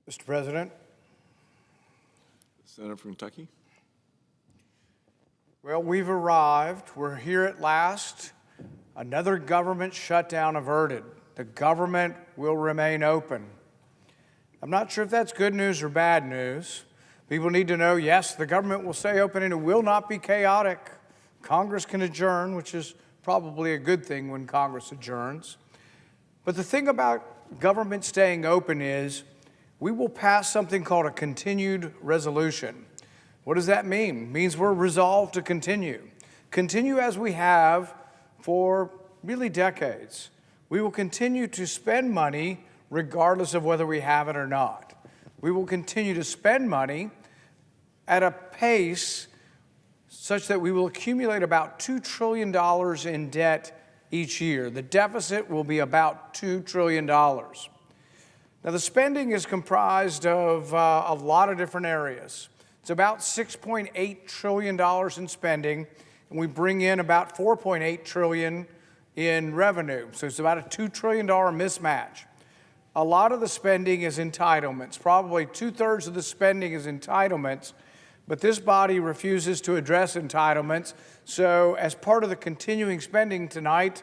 Mr. President. Senator from Kentucky. Well, we've arrived. We're here at last. Another government shutdown averted. The government will remain open. I'm not sure if that's good news or bad news. People need to know, yes, the government will stay open and it will not be chaotic. Congress can adjourn, which is probably a good thing when Congress adjourns. But the thing about government staying open is we will pass something called a continued resolution. What does that mean? It means we're resolved to continue. Continue as we have for really decades. We will continue to spend money regardless of whether we have it or not. We will continue to spend money at a pace such that we will accumulate about $2 trillion in debt each year. The deficit will be about $2 trillion. Now, the spending is comprised of a lot of different areas. It's about $6.8 trillion in spending, and we bring in about $4.8 trillion in revenue. So it's about a $2 trillion mismatch. A lot of the spending is entitlements. Probably 2/3 of the spending is entitlements, but this body refuses to address entitlements. So as part of the continuing spending tonight,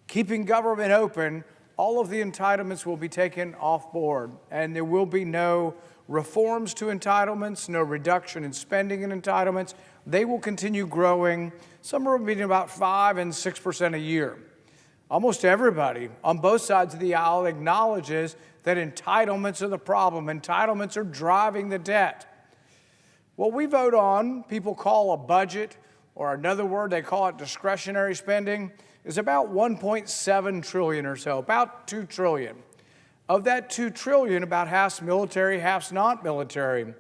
keeping government open, all of the entitlements will be taken off board, and there will be no reforms to entitlements, no reduction in spending in entitlements. They will continue growing somewhere between about 5% and 6% a year. Almost everybody on both sides of the aisle acknowledges that entitlements are the problem. Entitlements are driving the debt. What we vote on, people call a budget, or another word, they call it discretionary spending, is about $1.7 trillion or so, about $2 trillion. Of that $2 trillion, about half's military, half's not military.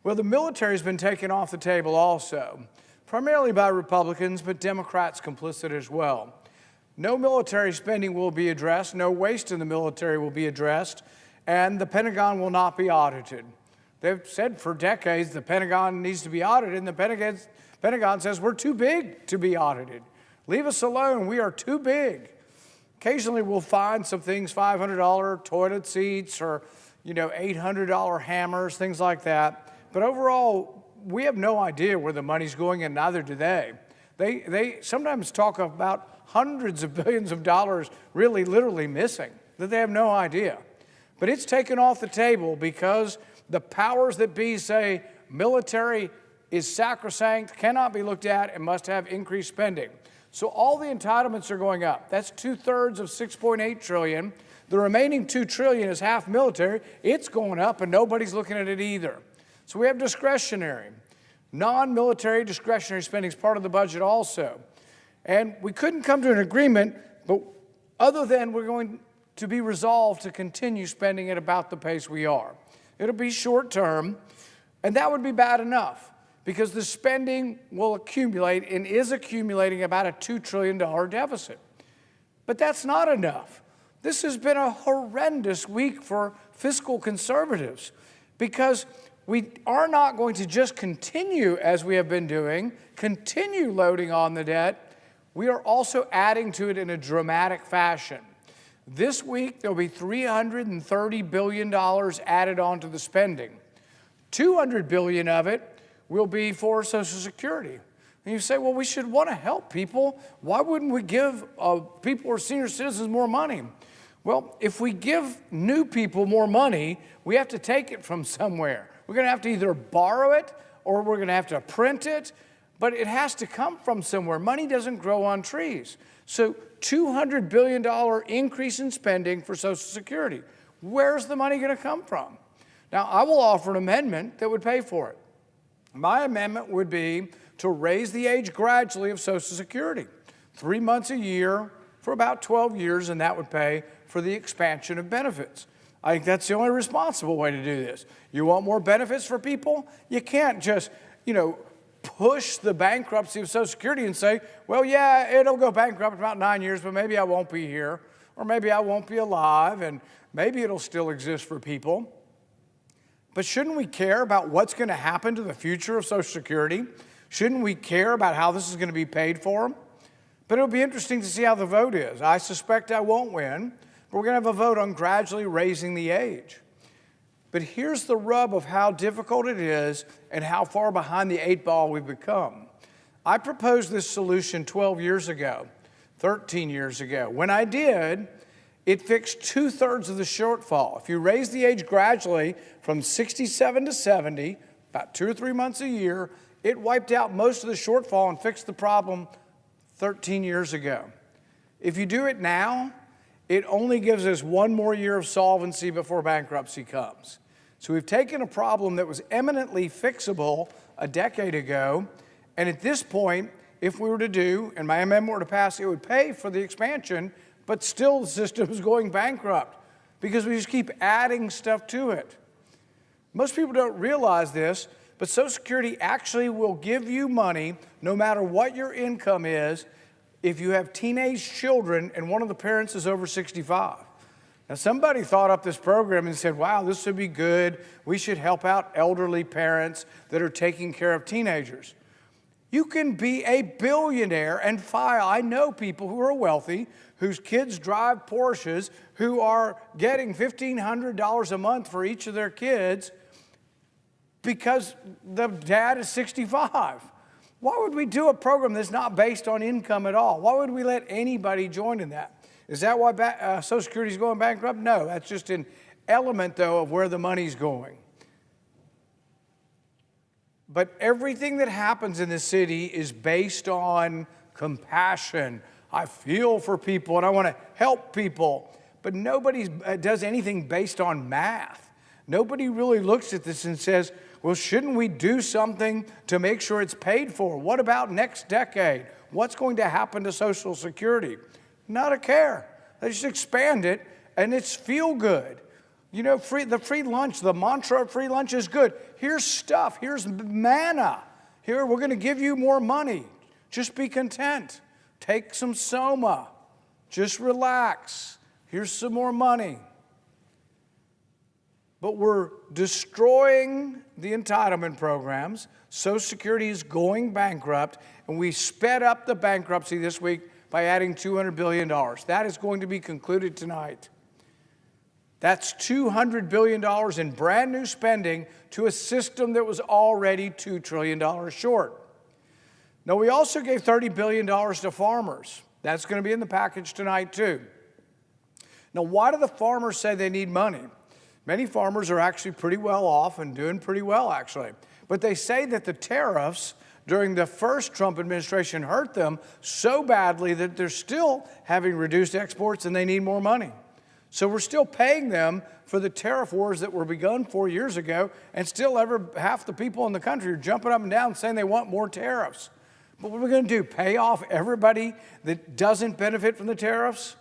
Well, the military's been taken off the table also, primarily by Republicans, but Democrats complicit as well. No military spending will be addressed, no waste in the military will be addressed, and the Pentagon will not be audited. They've said for decades the Pentagon needs to be audited, and the Pentagon says we're too big to be audited. Leave us alone, we are too big. Occasionally we'll find some things, $500 toilet seats or $800 hammers, things like that. But overall, we have no idea where the money's going, and neither do they. They sometimes talk about hundreds of billions of dollars really literally missing, that they have no idea. But it's taken off the table because the powers that be say military is sacrosanct, cannot be looked at, and must have increased spending. So all the entitlements are going up. That's 2/3 of $6.8 trillion. The remaining $2 trillion is half military. It's going up, and nobody's looking at it either. So we have discretionary. Non-military discretionary spending is part of the budget also. And we couldn't come to an agreement, but other than we're going to be resolved to continue spending at about the pace we are. It'll be short term, and that would be bad enough because the spending will accumulate and is accumulating about a $2 trillion deficit. But that's not enough. This has been a horrendous week for fiscal conservatives because we are not going to just continue as we have been doing, continue loading on the debt. We are also adding to it in a dramatic fashion. This week, there'll be $330 billion added onto the spending. $200 billion of it will be for Social Security. And you say, well, we should want to help people. Why wouldn't we give people or senior citizens more money? Well, if we give new people more money, we have to take it from somewhere. We're going to have to either borrow it or we're going to have to print it, but it has to come from somewhere. Money doesn't grow on trees. So $200 billion increase in spending for Social Security. Where's the money going to come from? Now, I will offer an amendment that would pay for it. My amendment would be to raise the age gradually of Social Security, 3 months a year for about 12 years, and that would pay for the expansion of benefits. I think that's the only responsible way to do this. You want more benefits for people? You can't just, push the bankruptcy of Social Security and say, well, yeah, it'll go bankrupt in about 9 years, but maybe I won't be here, or maybe I won't be alive, and maybe it'll still exist for people. But shouldn't we care about what's going to happen to the future of Social Security? Shouldn't we care about how this is going to be paid for? But it'll be interesting to see how the vote is. I suspect I won't win, but we're going to have a vote on gradually raising the age. But here's the rub of how difficult it is and how far behind the 8 ball we've become. I proposed this solution 12 years ago, 13 years ago. When I did, it fixed 2/3 of the shortfall. If you raise the age gradually from 67 to 70, about 2 or 3 months a year, it wiped out most of the shortfall and fixed the problem 13 years ago. If you do it now, it only gives us 1 more year of solvency before bankruptcy comes. So we've taken a problem that was eminently fixable a decade ago, and at this point, if we were to do, and my amendment were to pass, it would pay for the expansion, but still the system is going bankrupt because we just keep adding stuff to it. Most people don't realize this, but Social Security actually will give you money no matter what your income is if you have teenage children and one of the parents is over 65. Now, somebody thought up this program and said, wow, this would be good. We should help out elderly parents that are taking care of teenagers. You can be a billionaire and file. I know people who are wealthy, whose kids drive Porsches, who are getting $1,500 a month for each of their kids because the dad is 65. Why would we do a program that's not based on income at all? Why would we let anybody join in that? Is that why Social Security is going bankrupt? No, that's just an element, though, of where the money's going. But everything that happens in the city is based on compassion. I feel for people and I want to help people. But nobody does anything based on math. Nobody really looks at this and says, well, shouldn't we do something to make sure it's paid for? What about next decade? What's going to happen to Social Security? Not a care. They just expand it and it's feel good. You know, the free lunch, the mantra of free lunch is good. Here's stuff, here's manna. Here, we're gonna give you more money. Just be content. Take some soma. Just relax. Here's some more money. But we're destroying the entitlement programs. Social Security is going bankrupt, and we sped up the bankruptcy this week by adding $200 billion. That is going to be concluded tonight. That's $200 billion in brand new spending to a system that was already $2 trillion short. Now, we also gave $30 billion to farmers. That's going to be in the package tonight, too. Now, why do the farmers say they need money? Many farmers are actually pretty well off and doing pretty well, actually. But they say that the tariffs during the first Trump administration hurt them so badly that they're still having reduced exports and they need more money. So we're still paying them for the tariff wars that were begun 4 years ago, and still half the people in the country are jumping up and down saying they want more tariffs. But what are we going to do, pay off everybody that doesn't benefit from the tariffs?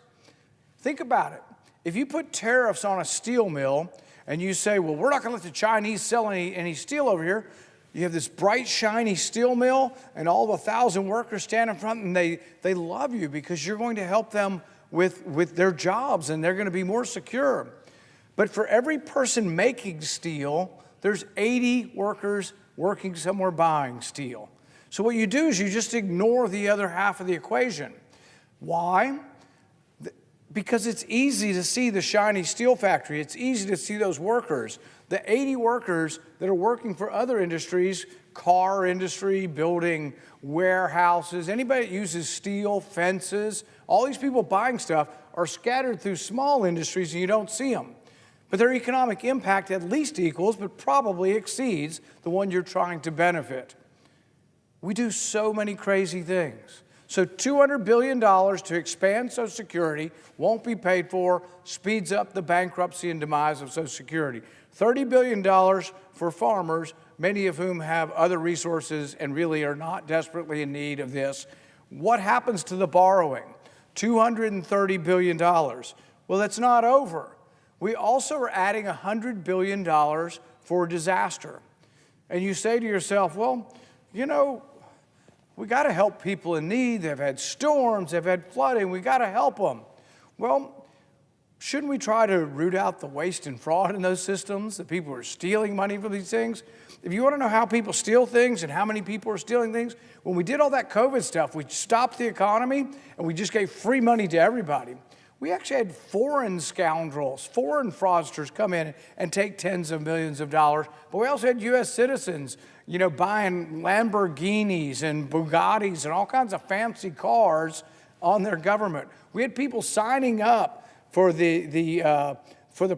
Think about it. If you put tariffs on a steel mill and you say, well, we're not going to let the Chinese sell any steel over here, you have this bright, shiny steel mill and all the 1,000 workers stand in front and they love you because you're going to help them with their jobs and they're going to be more secure. But for every person making steel, there's 80 workers working somewhere buying steel. So what you do is you just ignore the other half of the equation. Why? Because it's easy to see the shiny steel factory. It's easy to see those workers. The 80 workers that are working for other industries, car industry, building warehouses, anybody that uses steel, fences, all these people buying stuff are scattered through small industries and you don't see them. But their economic impact at least equals, but probably exceeds the one you're trying to benefit. We do so many crazy things. So $200 billion to expand Social Security won't be paid for, speeds up the bankruptcy and demise of Social Security. $30 billion for farmers, many of whom have other resources and really are not desperately in need of this. What happens to the borrowing? $230 billion. Well, that's not over. We also are adding $100 billion for disaster. And you say to yourself, well, you know, we got to help people in need. They've had storms, they've had flooding. We got to help them. Well, shouldn't we try to root out the waste and fraud in those systems, that people are stealing money for these things? If you want to know how people steal things and how many people are stealing things, when we did all that COVID stuff, we stopped the economy and we just gave free money to everybody. We actually had foreign scoundrels, foreign fraudsters come in and take tens of millions of dollars. But we also had U.S. citizens, buying Lamborghinis and Bugattis and all kinds of fancy cars on their government. We had people signing up for the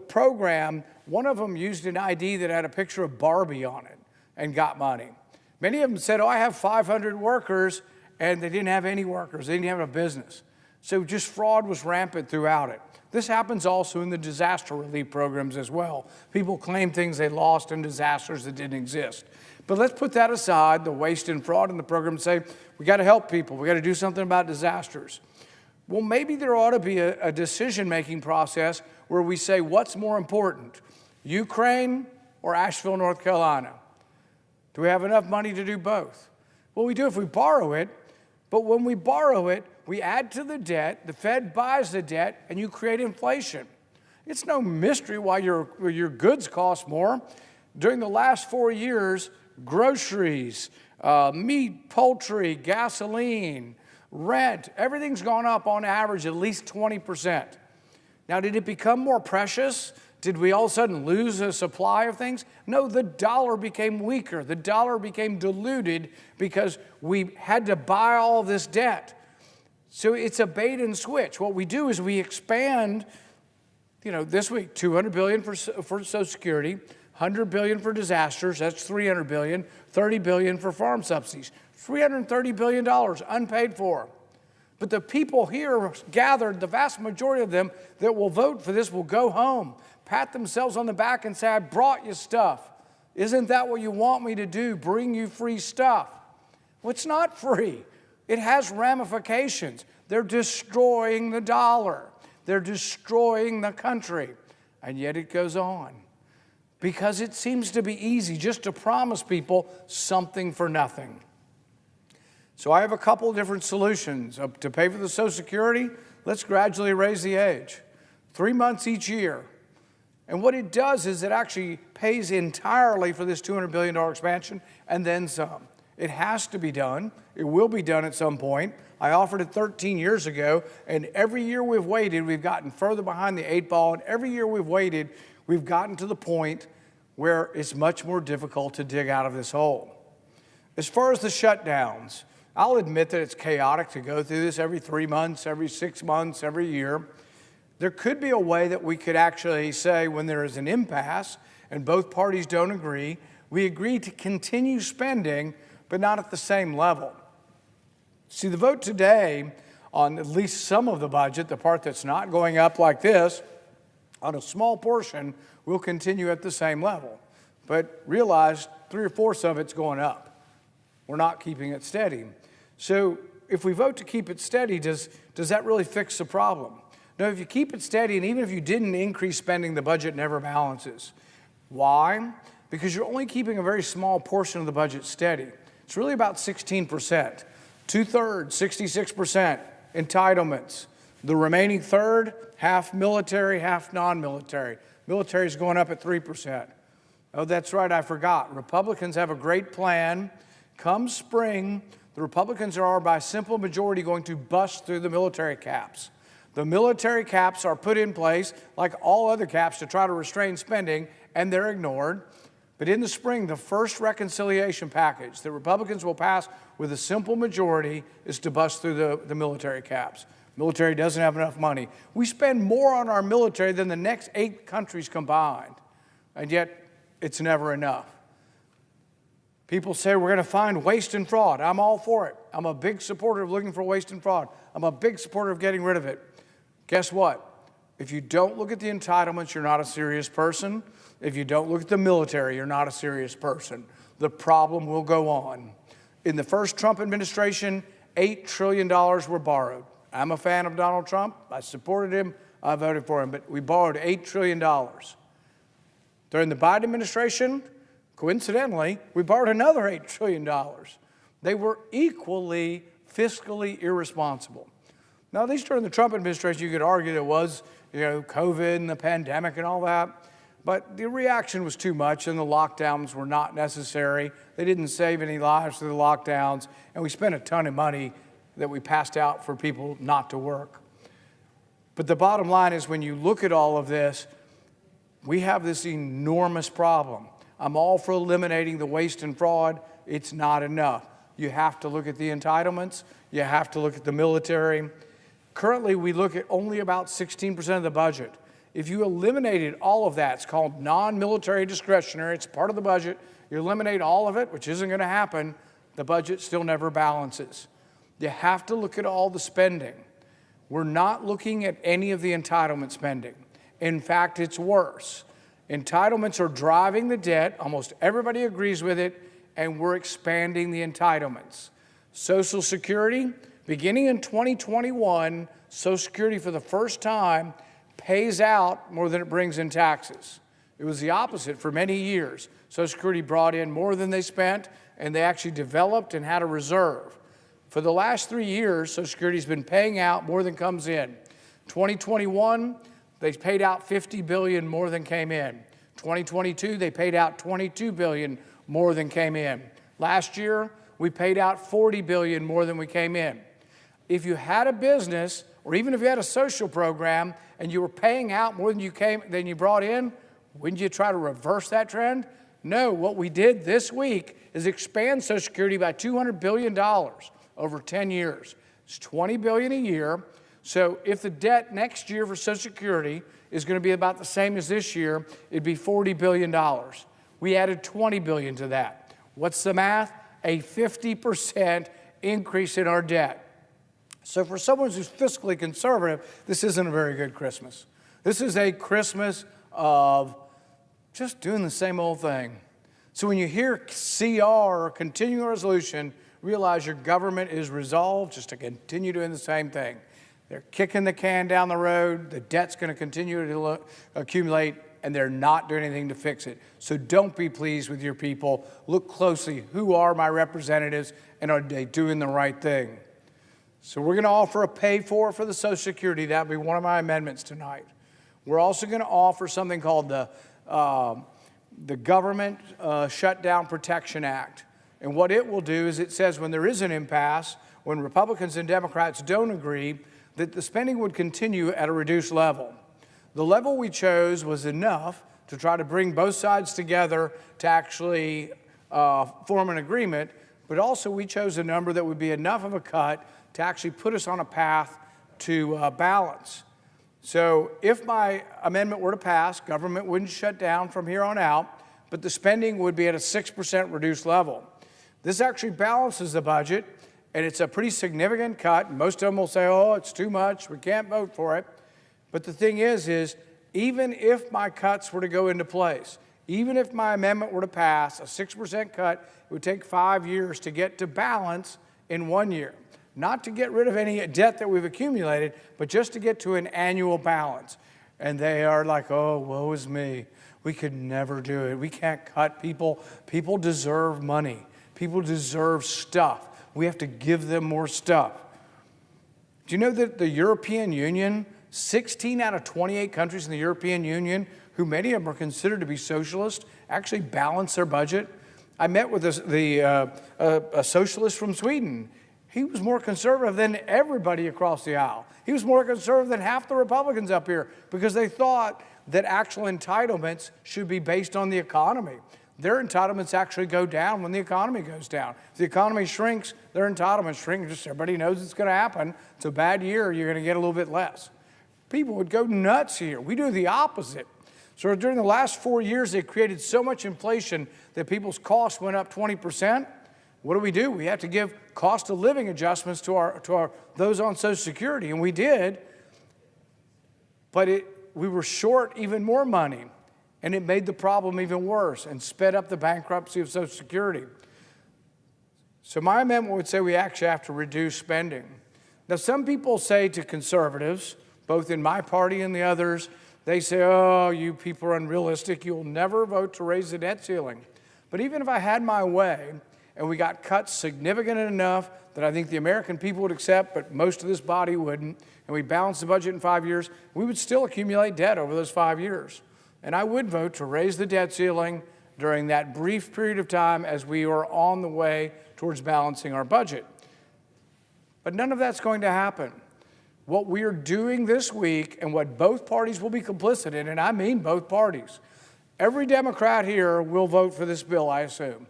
program. One of them used an ID that had a picture of Barbie on it and got money. Many of them said, I have 500 workers, and they didn't have any workers. They didn't have a business. So just fraud was rampant throughout it. This happens also in the disaster relief programs as well. People claim things they lost in disasters that didn't exist. But let's put that aside, the waste and fraud in the program, and say, we got to help people. We got to do something about disasters. Well, maybe there ought to be a decision-making process where we say, what's more important, Ukraine or Asheville, North Carolina? Do we have enough money to do both? Well, we do if we borrow it, but when we borrow it, we add to the debt, the Fed buys the debt, and you create inflation. It's no mystery why your goods cost more. During the last 4 years, groceries, meat, poultry, gasoline, rent, everything's gone up on average at least 20%. Now, did it become more precious? Did we all of a sudden lose a supply of things? No, the dollar became weaker. The dollar became diluted because we had to buy all this debt. So it's a bait and switch. What we do is we expand, this week, $200 billion for Social Security, $100 billion for disasters, that's $300 billion, $30 billion for farm subsidies, $330 billion unpaid for. But the people here gathered, the vast majority of them that will vote for this will go home, pat themselves on the back and say, I brought you stuff. Isn't that what you want me to do, bring you free stuff? Well, it's not free. It has ramifications. They're destroying the dollar. They're destroying the country. And yet it goes on. Because it seems to be easy just to promise people something for nothing. So I have a couple of different solutions. To pay for the Social Security, let's gradually raise the age. 3 months each year. And what it does is it actually pays entirely for this $200 billion expansion and then some. It has to be done. It will be done at some point. I offered it 13 years ago, and every year we've waited, we've gotten further behind the 8 ball, and every year we've waited, we've gotten to the point where it's much more difficult to dig out of this hole. As far as the shutdowns, I'll admit that it's chaotic to go through this every 3 months, every 6 months, every year. There could be a way that we could actually say when there is an impasse and both parties don't agree, we agree to continue spending, but not at the same level. See, the vote today on at least some of the budget, the part that's not going up like this, on a small portion, will continue at the same level. But realize 3/4 of it's going up. We're not keeping it steady. So if we vote to keep it steady, does that really fix the problem? No, if you keep it steady, and even if you didn't increase spending, the budget never balances. Why? Because you're only keeping a very small portion of the budget steady. It's really about 16%. 2/3, 66%, entitlements. The remaining third, half military, half non-military. Military is going up at 3%. Oh, that's right, I forgot. Republicans have a great plan. Come spring, the Republicans are by simple majority going to bust through the military caps. The military caps are put in place, like all other caps, to try to restrain spending, and they're ignored. But in the spring, the first reconciliation package that Republicans will pass with a simple majority is to bust through the military caps. Military doesn't have enough money. We spend more on our military than the next 8 countries combined, and yet it's never enough. People say we're going to find waste and fraud. I'm all for it. I'm a big supporter of looking for waste and fraud. I'm a big supporter of getting rid of it. Guess what? If you don't look at the entitlements, you're not a serious person. If you don't look at the military, you're not a serious person. The problem will go on. In the first Trump administration, $8 trillion were borrowed. I'm a fan of Donald Trump. I supported him. I voted for him. But we borrowed $8 trillion. During the Biden administration, coincidentally, we borrowed another $8 trillion. They were equally fiscally irresponsible. Now, at least during the Trump administration, you could argue there was, COVID and the pandemic and all that. But the reaction was too much, and the lockdowns were not necessary. They didn't save any lives through the lockdowns, and we spent a ton of money that we passed out for people not to work. But the bottom line is when you look at all of this, we have this enormous problem. I'm all for eliminating the waste and fraud. It's not enough. You have to look at the entitlements. You have to look at the military. Currently, we look at only about 16% of the budget. If you eliminated all of that, it's called non-military discretionary, it's part of the budget, you eliminate all of it, which isn't going to happen, the budget still never balances. You have to look at all the spending. We're not looking at any of the entitlement spending. In fact, it's worse. Entitlements are driving the debt, almost everybody agrees with it, and we're expanding the entitlements. Social Security, beginning in 2021, Social Security for the first time pays out more than it brings in taxes. It was the opposite for many years. Social Security brought in more than they spent, and they actually developed and had a reserve. For the last 3 years, Social Security has been paying out more than comes in. 2021, they paid out $50 billion more than came in. 2022, they paid out $22 billion more than came in. Last year, we paid out $40 billion more than we came in. If you had a business, or even if you had a social program, and you were paying out more than you brought in, wouldn't you try to reverse that trend? No, what we did this week is expand Social Security by $200 billion over 10 years. It's $20 billion a year. So if the debt next year for Social Security is going to be about the same as this year, it'd be $40 billion. We added $20 billion to that. What's the math? A 50% increase in our debt. So for someone who's fiscally conservative, this isn't a very good Christmas. This is a Christmas of just doing the same old thing. So when you hear CR or continuing resolution, realize your government is resolved just to continue doing the same thing. They're kicking the can down the road, the debt's going to continue to accumulate, and they're not doing anything to fix it. So don't be pleased with your people. Look closely, who are my representatives, and are they doing the right thing? So we're going to offer a pay-for the Social Security. That will be one of my amendments tonight. We're also going to offer something called the Government Shutdown Protection Act. And what it will do is it says when there is an impasse, when Republicans and Democrats don't agree, that the spending would continue at a reduced level. The level we chose was enough to try to bring both sides together to actually form an agreement, but also we chose a number that would be enough of a cut to actually put us on a path to balance. So if my amendment were to pass, government wouldn't shut down from here on out, but the spending would be at a 6% reduced level. This actually balances the budget, and it's a pretty significant cut. Most of them will say, oh, it's too much, we can't vote for it. But the thing is even if my cuts were to go into place, even if my amendment were to pass, a 6% cut, it would take 5 years to get to balance in 1 year. Not to get rid of any debt that we've accumulated, but just to get to an annual balance. And they are like, oh, woe is me. We could never do it. We can't cut people. People deserve money. People deserve stuff. We have to give them more stuff. Do you know that the European Union, 16 out of 28 countries in the European Union, who many of them are considered to be socialist, actually balance their budget? I met with a socialist from Sweden. He was more conservative than everybody across the aisle. He was more conservative than half the Republicans up here because they thought that actual entitlements should be based on the economy. Their entitlements actually go down when the economy goes down. If the economy shrinks, their entitlements shrink. Just everybody knows it's going to happen. It's a bad year, you're going to get a little bit less. People would go nuts here. We do the opposite. So during the last 4 years, they created so much inflation that people's costs went up 20%. What do? We have to give cost of living adjustments to those on Social Security, and we did, but we were short even more money, and it made the problem even worse and sped up the bankruptcy of Social Security. So my amendment would say we actually have to reduce spending. Now, some people say to conservatives, both in my party and the others, they say, oh, you people are unrealistic. You'll never vote to raise the debt ceiling. But even if I had my way, and we got cuts significant enough that I think the American people would accept, but most of this body wouldn't, and we balanced the budget in 5 years, we would still accumulate debt over those 5 years. And I would vote to raise the debt ceiling during that brief period of time as we are on the way towards balancing our budget. But none of that's going to happen. what we are doing this week and what both parties will be complicit in, and I mean both parties. Every Democrat here will vote for this bill, I assume.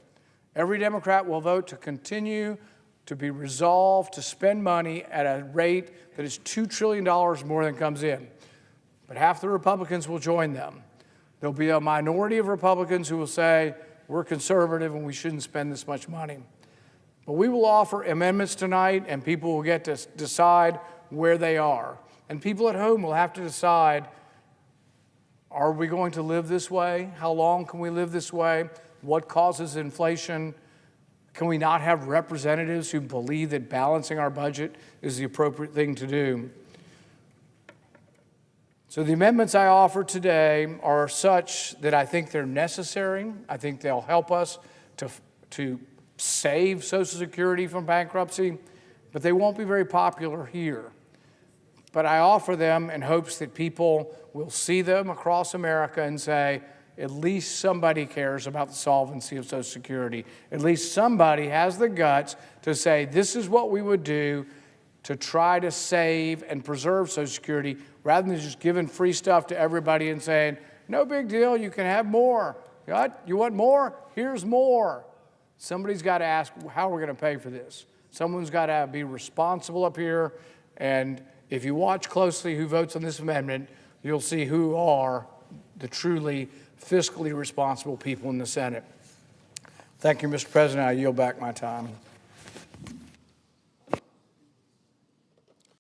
Every Democrat will vote to continue to be resolved to spend money at a rate that is $2 trillion more than comes in. But half the Republicans will join them. There'll be a minority of Republicans who will say, we're conservative and we shouldn't spend this much money. But we will offer amendments tonight, and people will get to decide where they are. And people at home will have to decide, are we going to live this way? How long can we live this way? What causes inflation? Can we not have representatives who believe that balancing our budget is the appropriate thing to do? So the amendments I offer today are such that I think they're necessary. I think they'll help us to save Social Security from bankruptcy, but they won't be very popular here. But I offer them in hopes that people will see them across America and say, at least somebody cares about the solvency of Social Security. At least somebody has the guts to say, this is what we would do to try to save and preserve Social Security, rather than just giving free stuff to everybody and saying, no big deal, you can have more. What? You want more? Here's more. Somebody's got to ask how we're going to pay for this. Someone's got to be responsible up here, and if you watch closely who votes on this amendment, you'll see who are the truly fiscally responsible people in the Senate. Thank you, Mr. President. I yield back my time.